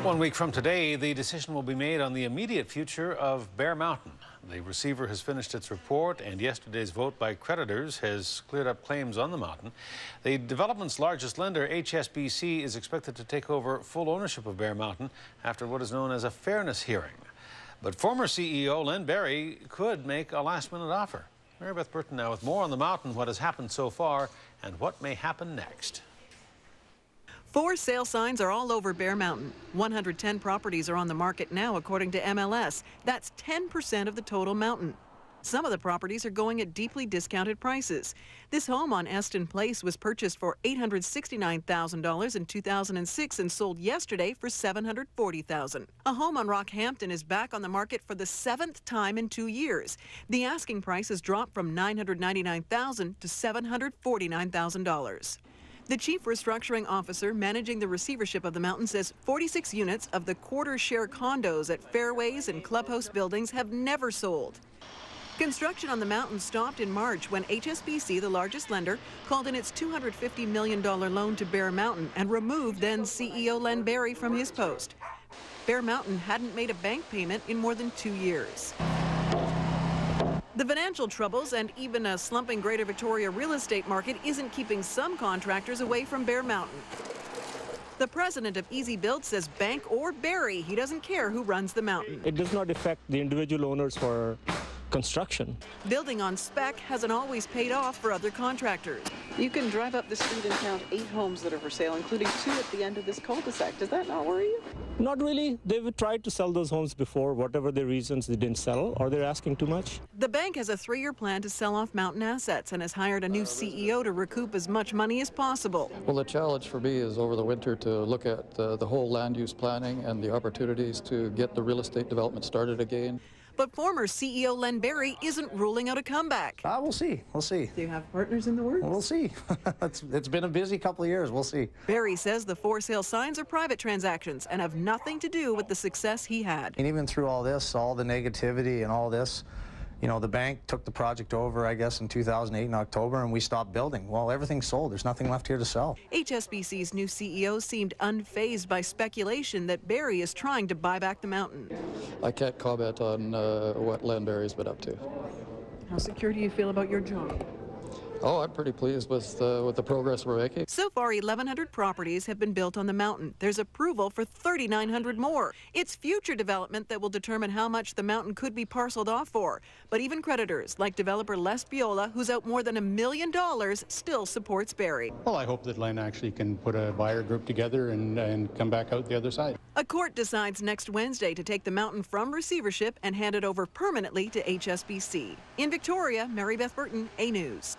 1 week from today, the decision will be made on the immediate future of Bear Mountain. The receiver has finished its report, and yesterday's vote by creditors has cleared up claims on the mountain. The development's largest lender, HSBC, is expected to take over full ownership of Bear Mountain after what is known as a fairness hearing. But former CEO Len Barrie could make a last-minute offer. Meribeth Burton now with more on the mountain, what has happened so far, and what may happen next. 4 sale signs are all over Bear Mountain. 110 properties are on the market now, according to MLS. That's 10% of the total mountain. Some of the properties are going at deeply discounted prices. This home on Eston Place was purchased for $869,000 in 2006 and sold yesterday for $740,000. A home on Rockhampton is back on the market for the 7th time in 2 years. The asking price has dropped from $999,000 to $749,000. The chief restructuring officer managing the receivership of the mountain says 46 units of the quarter-share condos at Fairways and Clubhouse buildings have never sold. Construction on the mountain stopped in March when HSBC, the largest lender, called in its $250 million loan to Bear Mountain and removed then CEO Len Barrie from his post. Bear Mountain hadn't made a bank payment in more than 2 years. The financial troubles and even a slumping Greater Victoria real estate market isn't keeping some contractors away from Bear Mountain. The president of Easy Build says bank or Barrie, he doesn't care who runs the mountain. It does not affect the individual owners for construction. Building on spec hasn't always paid off for other contractors. You can drive up the street and count 8 homes that are for sale, including 2 at the end of this cul-de-sac. Does that not worry you? Not really. They've tried to sell those homes before. Whatever their reasons, they didn't sell, or they're asking too much. The bank has a 3-year plan to sell off mountain assets and has hired a new CEO to recoup as much money as possible. Well, the challenge for me is over the winter to look at the whole land use planning and the opportunities to get the real estate development started again. But former CEO Len Barrie isn't ruling out a comeback. We'll see. We'll see. Do you have partners in the works? We'll see. It's been a busy couple of years. We'll see. Barrie says the 4 sale signs are private transactions and have nothing to do with the success he had. And even through all this, all the negativity and all this, you know, the bank took the project over, I guess, in 2008 in October, and we stopped building. Well, everything's sold. There's nothing left here to sell. HSBC's new CEO seemed unfazed by speculation that Barrie is trying to buy back the mountain. I can't comment on what Len Barrie's been up to. How secure do you feel about your job? Oh, I'm pretty pleased with the progress we're making. So far, 1,100 properties have been built on the mountain. There's approval for 3,900 more. It's future development that will determine how much the mountain could be parceled off for. But even creditors, like developer Les Biola, who's out more than $1 million, still supports Barrie. Well, I hope that Len actually can put a buyer group together and come back out the other side. A court decides next Wednesday to take the mountain from receivership and hand it over permanently to HSBC. In Victoria, Meribeth Burton, A News.